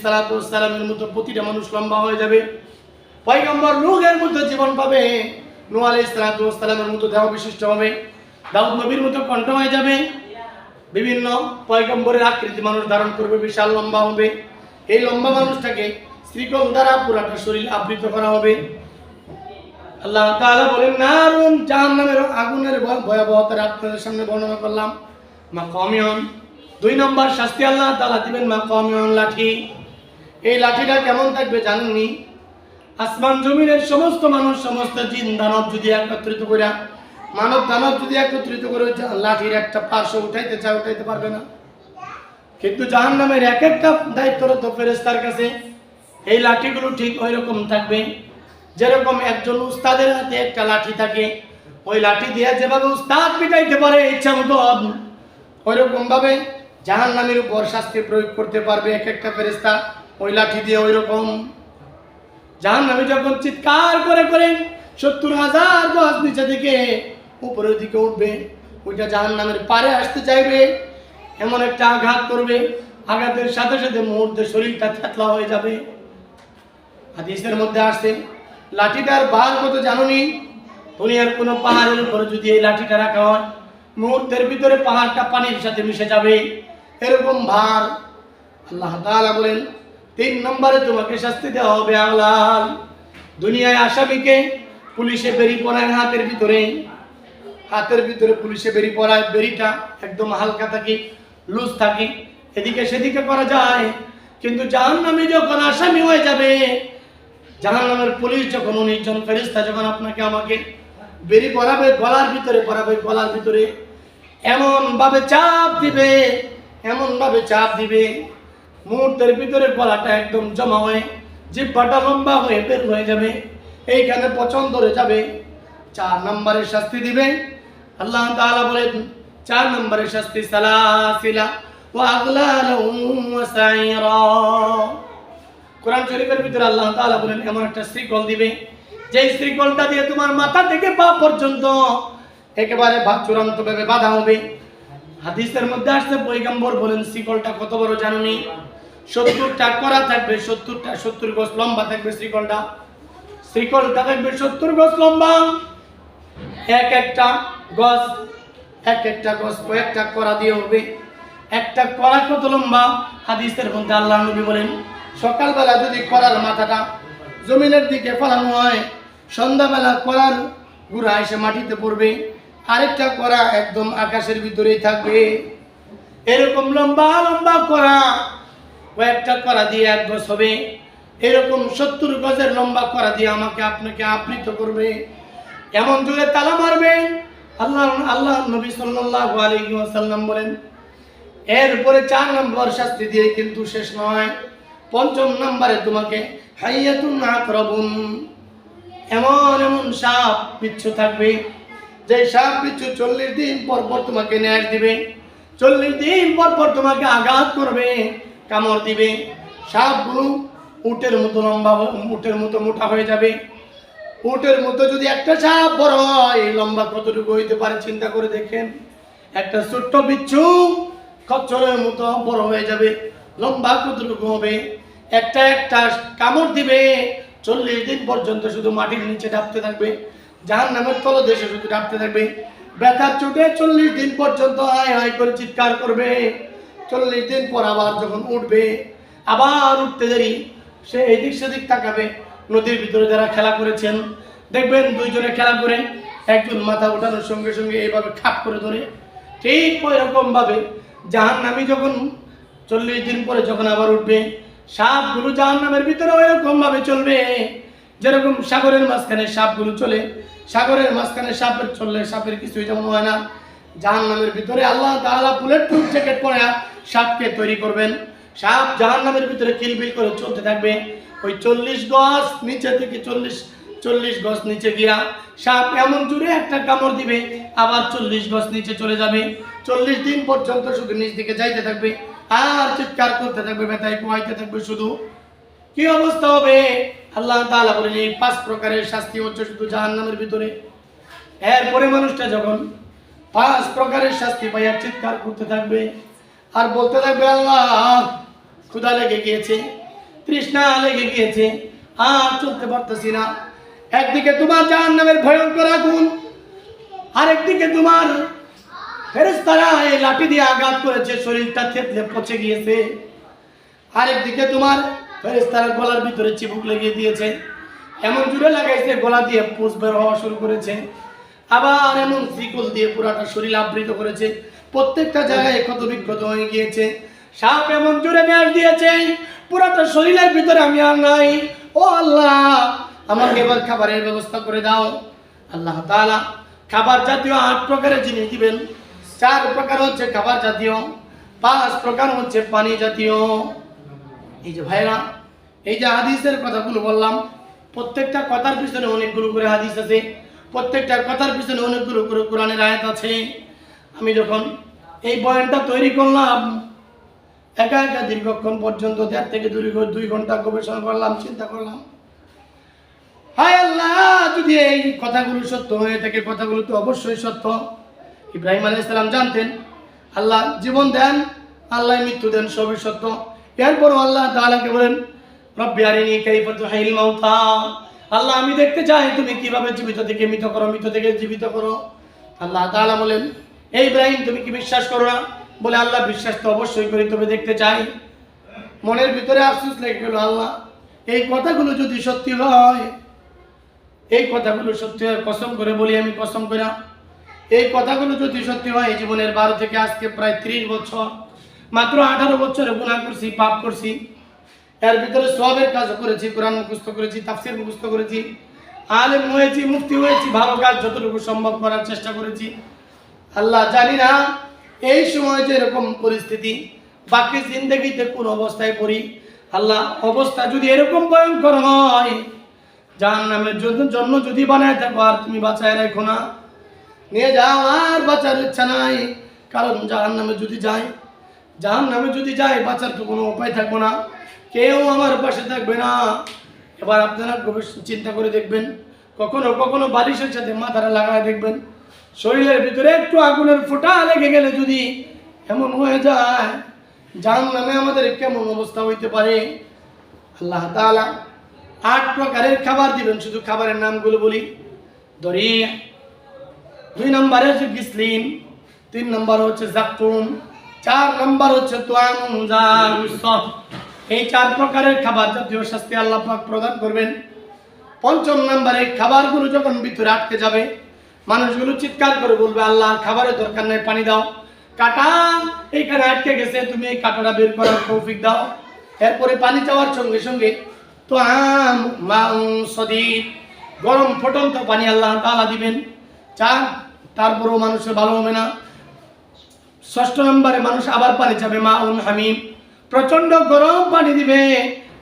সালামের মতো প্রতিটা মানুষ লম্বা হয়ে যাবে। পয়গম্বর নূহের মতো জীবন পাবে, নূহ আলাইহিস সালামের মতো দেহ বিশিষ্ট হবে। দাউদ নবীর মতো কণ্ঠ হয়ে যাবে। বিভিন্ন পয়গম্বরের আকৃতি মানুষ ধারণ করবে, বিশাল লম্বা হবে। এই লম্বা মানুষটাকে শৃঙ্খল দ্বারা পুরাটা শরীর আবৃত করা হবে। আল্লাহ তাআলা বলেন নারুন, জাহান্নামের আগুনের ভয়াবহতা আপনাদের সামনে বর্ণনা করলাম। মাকামিউন, 2 নম্বর শাস্তি আল্লাহ তাআলা দিবেন মাকামিউন, লাঠি। এই লাঠিটা কেমন থাকবে জানেননি? আসমান জমিনের সমস্ত মানুষ, সমস্ত জিন দানব যদি একত্রিত করে, মানব দানব যদি একত্রিত করে লাঠির একটা পার্শ্ব উঠাইতে চায়, উঠাইতে পারবে না। কিন্তু জাহান্নামের এক একটা দায়িত্বরত ফেরেশতার কাছে এই লাঠিগুলো ঠিক ওই রকম থাকবে। যেরকম একজন উস্তাদের হাতে একটা লাঠি থাকে, ওই লাঠি দিয়ে যেভাবে উস্তাদ পিটাইতে পারে ইচ্ছা মতো, ওই রকম ভাবে জাহান্নামের উপর শাস্তি প্রয়োগ করতে পারবে এক একটা ফেরেশতা ওই লাঠি দিয়ে। ওই রকম জাহান্নামী যখন চিৎকার করে করে 70,000 গজ নিচে থেকে উপরের দিকে উঠবে, ওইটা জাহান্নামের পারে আসতে চাইবে, এমন একটা আঘাত করবে, আঘাতের সাথে সাথে মুহূর্তে শরীরটা থেতলা হয়ে যাবে। হাদিসের মধ্যে আসছে লাঠিটার ভার কত জানুনি? দুনিয়ার কোনো পাহাড়ের উপরে যদি এই লাঠিটা রাখা হয়, মুহূর্তের ভিতরে পাহাড়টা পানির সাথে মিশে যাবে, এরকম ভার। আল্লাহ তাআলা বলেন 3 নম্বরে তোমাকে শাস্তি দেওয়া হবে আগলাল। দুনিয়ায় আসামিকে পুলিশে বেরি পড়ায় হাতের ভিতরে পুলিশে বেরি পড়ায়, বেরিটা একদম হালকা থাকে, লুজ থাকে, এদিকে সেদিকে করা যায়। কিন্তু জাহান্নামী যখন আসামি হয়ে যাবে, জাহান্নামের পুলিশ যখন 19 জন ফেরেশতা যখন আপনাকে আমাকে বেরি পড়াবে, গলার ভিতরে পড়াবে, গলার ভিতরে এমন ভাবে চাপ দিবে, এমন ভাবে চাপ দিবে, মুহূর্তের ভিতরে গলাটা একদম জমা হয়ে জিহ্বাটা লম্বা হয়ে বের হয়ে যাবে, এইখানে পচন ধরে যাবে। 4 নম্বরের শাস্তি দিবে আল্লাহ তাআলা বলেন 4 নম্বরের শাস্তি সালাসিলা ওয়া আগলালুম ওয়া সাইরা। কোরআন শরীফের ভিতরে আল্লাহ তাআলা বলেন এমন একটা শৃঙ্খল দিবে, যেই শৃঙ্খলটা দিয়ে তোমার মাথা থেকে পা পর্যন্ত একেবারে চূড়ান্তভাবে বাঁধা হবে। হাদিসের মধ্যে আসছে পয়গম্বর বলেন শৃঙ্খলটা কত বড় জানেননি? 70টা করা থাকবে, 70 গজ লম্বা থাকবে শৃঙ্খলটা। শৃঙ্খলটা থাকবে 70 গজ লম্বা। এক একটা গজ কয়েকটা করা দিয়ে হবে। একটা করা কত লম্বা? হাদিসের মধ্যে আল্লাহ নবী বলেন সকালবেলা যদি করার মাথাটা জমিনের দিকে ফেলানো হয়, সন্ধ্যাবেলা করার গুড়া এসে মাটিতে পড়বে, আরেকটা করা একদম আকাশের ভিতরেই থাকবে। এরকম লম্বা লম্বা করা, কয়েকটা করা দিয়ে 1 গজ হবে। এরকম 70 গজের লম্বা করা দিয়ে আমাকে আপনাকে আবৃত করবে, এমন জোরে তালা মারবে। আল্লাহ নবী সাল্লাল্লাহু আলাইহি ওয়াসাল্লাম বলেন এরপরে 4 নম্বর শাস্তি দিয়ে কিন্তু শেষ নয়। 5ম নম্বরে তোমাকে হাইয়াতুন আকরাবুন, এমন সাপ বিচ্ছু থাকবে, যে সাপ বিচ্ছু 40 দিন পর পর তোমাকে ন্যাস দিবে, 40 দিন পর পর তোমাকে আঘাত করবে, কামড় দিবে। সাপগুলো উটের মতো লম্বা, উটের মতো মোটা হয়ে যাবে। উটের মতো যদি একটা সাপ বড় হয়, লম্বা কতটুকু হইতে পারে চিন্তা করে দেখেন। একটা ছোট্ট বিচ্ছু খচ্চরের মতো বড় হয়ে যাবে, লম্বা কতটুকু হবে। একটা একটা কামড় দিবে, 40 দিন পর্যন্ত শুধু মাটির নিচে ডাবতে থাকবে, জাহান্নামের তলদেশে শুধু ডাবতে থাকবে। ব্যথার চোটে 40 দিন পর্যন্ত হায় হায় করে চিৎকার করবে। 40 দিন পর আবার যখন উঠবে, আবার উঠতে দেরি, সে এদিক সেদিক তাকাবে। নদীর ভিতরে যারা খেলা করেছেন দেখবেন, দুইজনে খেলা করে একজন মাথা ওঠানোর সঙ্গে সঙ্গে এইভাবে খাপ করে ধরে, ঠিক ওই রকম ভাবে জাহান্নামী যখন 40 দিন পরে যখন আবার উঠবে, সাপগুলো জাহান্নামের ভিতরে ওই রকম ভাবে চলবে যেরকম সাগরের মাঝখানে সাপগুলো চলে। সাগরের মাঝখানে সাপের চললে সাপের কিছুই যেমন হয় না, জাহান্নামের ভিতরে আল্লাহ তাআলা বুলেট প্রুফ জ্যাকেট পরে সাপকে তৈরি করবেন। সাপ জাহান্নামের ভিতরে কিলবিল করে চলতে থাকবে। ওই 40 গজ নিচে থেকে 40 গজ নিচে গিয়া সাপ এমন জোরে একটা কামড় দিবে, আবার 40 গজ নিচে চলে যাবে। 40 দিন পর্যন্ত শুধু নিচ দিকে যাইতে থাকবে আর চিৎকার করতে থাকবে, ব্যথায় পোহাইতে থাকবে। শুধু কি অবস্থা হবে আল্লাহ তাআলা বলেন, এই 5 প্রকারের শাস্তি হচ্ছে শুধু জাহান্নামের ভিতরে। এরপরে মানুষটা যখন 5 প্রকারের শাস্তি পাইয়া চিৎকার করতে থাকবে আর বলতে থাকবে, আল্লাহ ক্ষুধা লেগে গিয়েছে, তৃষ্ণা লেগে গিয়েছে, আর চলতে পারতেছি না। একদিকে তোমার জাহান্নামের ভয়ঙ্কর আগুন, আরেকদিকে তোমার ফেরেশতারা এই লাঠি দিয়ে আঘাত করেছে, শরীরটা থেতলে পচে গিয়েছে। আরেকদিকে তোমার ফেরেশতারা গলার ভিতরে চিবুক লাগিয়ে দিয়েছে, এমন জোরে লাগাইছে গলা দিয়ে পুষ বের হওয়া শুরু করেছে। আবার এমন শিকল দিয়ে পুরাটা শরীর আবৃত করেছে, প্রত্যেকটা জায়গায় ক্ষত বিক্ষত হয়ে গিয়েছে। সাপ এমন জোরে ন্যাস দিয়েছে, পুরাটা শরীরের ভিতরে আমি আর নাই। ও আল্লাহ, আমাকে এবার খাবারের ব্যবস্থা করে দাও। আল্লাহ তাআলা খাবার জাতীয় 8 প্রকারের জিনিস দিবেন। 4 প্রকার হচ্ছে খাবার জাতীয়, 5 প্রকার হচ্ছে পানি জাতীয়। এই যে ভাইরা, এই যে হাদিসের কথাগুলো বললাম, প্রত্যেকটা কথার পিছনে অনেকগুলো করে হাদিস আছে, প্রত্যেকটা কথার পিছনে অনেকগুলো করে কোরআনের আয়াত আছে। আমি যখন এই বয়ানটা তৈরি করলাম, একা একা দীর্ঘক্ষণ পর্যন্ত 1.5 থেকে 2 ঘন্টা গবেষণা করলাম, চিন্তা করলাম, হায় আল্লাহ, যদি এই কথাগুলো সত্য হয়ে থাকে, কথাগুলো তো অবশ্যই সত্য। ইব্রাহিম আলাইহিস সালাম জানতেন আল্লাহ জীবন দেন, আল্লাহ মৃত্যু দেন, সবই সত্য। এরপরও আল্লাহ তাআলাকে বলেন, রব্বি আরিনি কাইফা তুহিল মাউতা, আল্লাহ আমি দেখতে চাই তুমি কিভাবে জীবিত থেকে মৃত করো, মৃত থেকে জীবিত করো। আল্লাহ তাআলা বলেন, এই ইব্রাহিম তুমি কি বিশ্বাস করো না? বলে, আল্লাহ বিশ্বাস তো অবশ্যই করি, তবে দেখতে চাই। মনের ভিতরে আফসোস লেগে গেল, আল্লাহ এই কথাগুলো যদি সত্যি হয়, এই কথাগুলো সত্যি হয়, কসম করে বলি, আমি কসম করে, এই কথাগুলো যদি সত্যি হয়, জীবনের 12 থেকে আজকে প্রায় 30 বছর, মাত্র 18 বছরে গুনাহ করছি, পাপ করছি। এর ভিতরে সওয়াবের কাজও করেছি, কোরআন মুখস্থ করেছি, তাফসীর মুখস্থ করেছি, আলেম হয়েছি, মুফতি হয়েছি, ভালো কাজ যতটুকু সম্ভব করার চেষ্টা করেছি। আল্লাহ জানি না এই সময় যে এরকম পরিস্থিতি, বাকি জিন্দেগিতে কোন অবস্থায় পড়ি। আল্লাহ অবস্থা যদি এরকম ভয়ঙ্কর হয়, জাহান্নামের জন্য যদি বানায় থাকো, আর তুমি বাঁচায় রাখো না, নিয়ে যাও, আর বাঁচার ইচ্ছা নাই। কারণ জাহান্নামে যদি যাই বাঁচার তো কোনো উপায় থাকবো না, কেউ আমার পাশে থাকবে না। এবার আপনারা চিন্তা করে দেখবেন, কখনো কখনো বালিশের সাথে মাথাটা লাগায় দেখবেন, শরীরের ভিতরে একটু আগুনের ফোঁটা লেগে গেলে যদি এমন হয়ে যায়, জাহান্নামে আমাদের কেমন অবস্থা হইতে পারে। আল্লাহ তাআলা 8 প্রকারের খাবার দিবেন, শুধু খাবারের নামগুলো বলি। দরিয়া, 2 নম্বরে হচ্ছে গিসলিন, 3 নম্বর হচ্ছে জাকুম, 4 নম্বর হচ্ছে তুয়ামুন জারুসফ। এই 4 প্রকারের খাবার জাতীয় শাস্তি আল্লাহ পাক প্রদান করবেন। 5ম নম্বরে খাবারগুলো যখন ভিতরে আটকে যাবে, মানুষগুলো চিৎকার করে বলবে, আল্লাহ খাবারের দরকার নেই, পানি দাও, কাঁটা এইখানে আটকে গেছে, তুমি এই কাঁটাটা বের করার তৌফিক দাও। এরপরে পানি চাওয়ার সঙ্গে সঙ্গে গরম ফুটন্ত পানি আল্লাহ তাআলা দিবেন। 4, তারপরেও মানুষের ভালো হবে না। 6 নম্বরে মানুষ আবার পানি চাবে, মাউন হামিম, প্রচন্ড গরম পানি দিবে,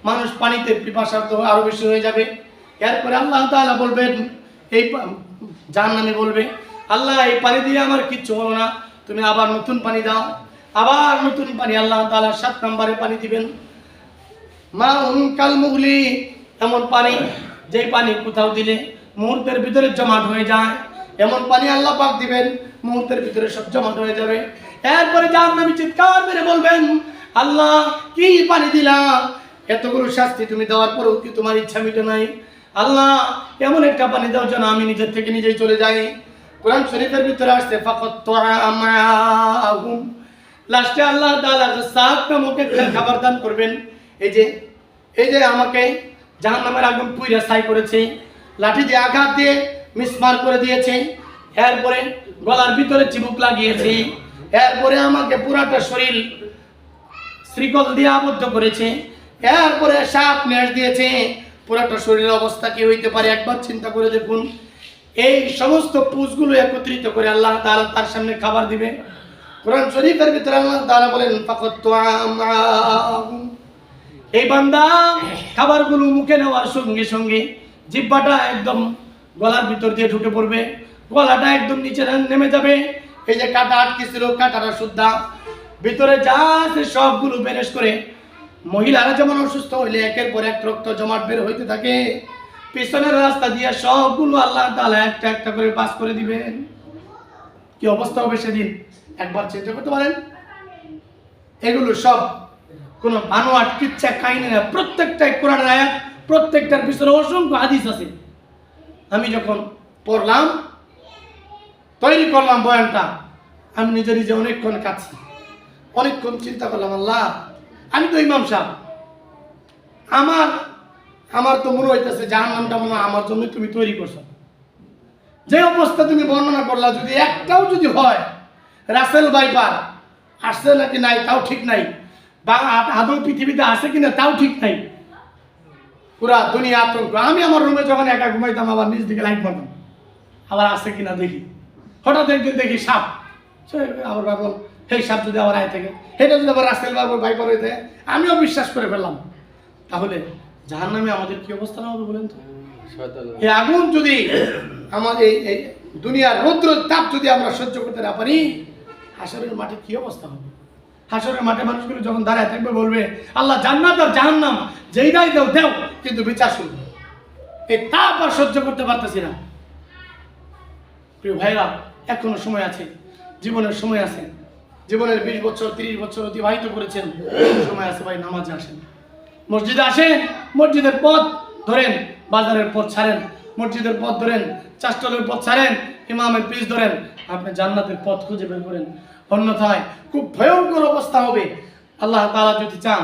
মানুষ পানিতে পিপাসার্থ আরো বেশি হয়ে যাবে। এরপরে আল্লাহ তাআলা বলবেন, এই জাহান্নামী বলবে, আল্লাহ এই পানি দিয়ে আমার কিচ্ছু হলো না, তুমি আবার নতুন পানি দাও। আবার নতুন পানি আল্লাহ তাআলা 7 নম্বরে পানি দিবেন। মাউন কাল মুগলি, এমন পানি যেই পানি কোথাও দিলে মুহূর্তের ভিতরে জমাট হয়ে যায়, এমন পানি আল্লাহ পাক দিবেন মুহূর্তের ভিতরে সব জমাট হয়ে যাবে। এরপরে জাহান্নামী চিৎকার মেরে বলবেন, আল্লাহ কি পানি দিলা, এতগুলো শাস্তি তুমি দেওয়ার পরেও কি তোমার ইচ্ছা মিটে নাই? আল্লাহ এমন একটা পানি দাও যেন আমি নিজের থেকে নিজেই চলে যাই। কোরআন শরীফের ভিতরে আসছে লাস্টে আল্লাহ তাআলা সাত নামক একটা খাবার দান করবেন। এই যে আমাকে জাহান্নামের আগুন পুইরা ছাই করেছে, লাঠি দিয়ে আঘাত দিয়ে মিসমার করে দিয়েছে, এরপরে গলার ভিতরে চিবুক লাগিয়েছে, এরপরে আমাকে পুরাটা শরীর শ্রীকল দিয়ে আবদ্ধ করেছে, এরপরে সাপ নেশ দিয়েছে, পুরাটা শরীরের অবস্থা কি হইতে পারে একবার চিন্তা করে দেখুন। এই সমস্ত পুষগুলো একত্রিত করে আল্লাহ তাআলা তার সামনে খাবার দিবে। কোরআন শরীফের ভিতরে আল্লাহ তাআলা বলেন এই বান্দা খাবারগুলো মুখে নেওয়ার সঙ্গে সঙ্গে জিহ্বাটা একদম গলার ভিতর দিয়ে ঢুকে পড়বে, গলাটা একদম নিচে নেমে যাবে। এই যে কাটা আটকেছিল কাটাটা সুদ্ধা ভিতরে যা আছে সবগুলো বেরেস করে, মহিলারা যেমন অসুস্থ হইলে একের পর এক রক্ত জমাট বের হইতে থাকে, পিছনের রাস্তা দিয়ে সবগুলো আল্লাহ তাআলা একটা একটা করে পাস করে দিবেন। কি অবস্থা হবে সেদিন একবার চিন্তা করতে পারেন? এগুলো সব কোন বানোয়াট কিচ্ছা কাহিনী না, প্রত্যেকটাই কোরআনের আয়াত, প্রত্যেকটার পিছনে অসংখ্য হাদিস আছে। আমি যখন পড়লাম তৈরি করলাম বয়ানটা, আমি নিজে নিজে অনেকক্ষণ কাঁদছি, অনেকক্ষণ চিন্তা করলাম, আল্লাহ আমি তো ইমাম সাহেব, আমার তো মনে হইতেছে জাহান্নামটা মনে হয় আমার জন্য তুমি তৈরি করছো। যে অবস্থা তুমি বর্ণনা করলা যদি একটাও যদি হয়, রাসেল ভাইপার আসছে নাকি নাই তাও ঠিক নাই, বা আদৌ পৃথিবীতে আসে কিনা তাও ঠিক নাই, পুরা দুনিয়া আতঙ্ক। আমি আমার রুমে যখন একা ঘুমাইতাম আবার নিজ দিকে লাইট মারতাম, আবার আসে কিনা দেখি, হঠাৎ একদিন দেখি সাপ, আবার ভাবলাম সেই সাপ যদি আবার আয় থাকে, সেটা যদি আবার রাসেল ভাইপার হয়ে থাকে, আমিও বিশ্বাস করে ফেললাম। তাহলে জাহান্নামে আমাদের কি অবস্থা না হবে বলেন তো? এই আগুন যদি আমাদের এই দুনিয়ার রৌদ্র তাপ যদি আমরা সহ্য করতে না পারি, হাসরের মাঠে কি অবস্থা হবে? হাসরের মাঠে মানুষগুলো যখন দাঁড়ায় থাকবে বলবে, আল্লাহ জান্নাত আর জাহান্নাম যেইটাই দাও দেও, কিন্তু বিচার শুনবে। এই তাপ আর সহ্য করতে পারতেছি না। প্রিয় ভাইরা, এখনো সময় আছে, জীবনের সময় আছে। জীবনের 20 বছর 30 বছর অতিবাহিত করেছেন, সময় আছে ভাই, নামাজে আসেন, মসজিদে আসেন, মসজিদের পথ ধরেন, বাজারের পথ ছাড়েন, মসজিদের পথ ধরেন, চাষটলের পথ ছাড়েন, ইমামের পিছ ধরেন, আপনি জান্নাতের পথ খুঁজে বের করেন। অন্যথায় খুব ভয়ঙ্কর অবস্থা হবে। আল্লাহ তাআলা যদি চান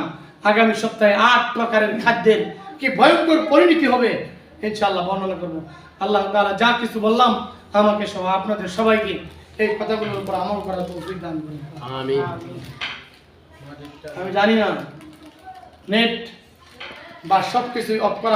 আগামী সপ্তাহে 8 প্রকারের খাদ্যের কি ভয়ঙ্কর পরিণতি হবে ইনশাআল্লাহ বর্ণনা করব। আল্লাহ তাআলা যা কিছু বললাম আমাকে সহ আপনাদের সবাইকে এই কথাগুলোর উপর আমল করার তৌফিক দান করুন। আমিন। আমি জানি না নেট বা সবকিছু অফ করা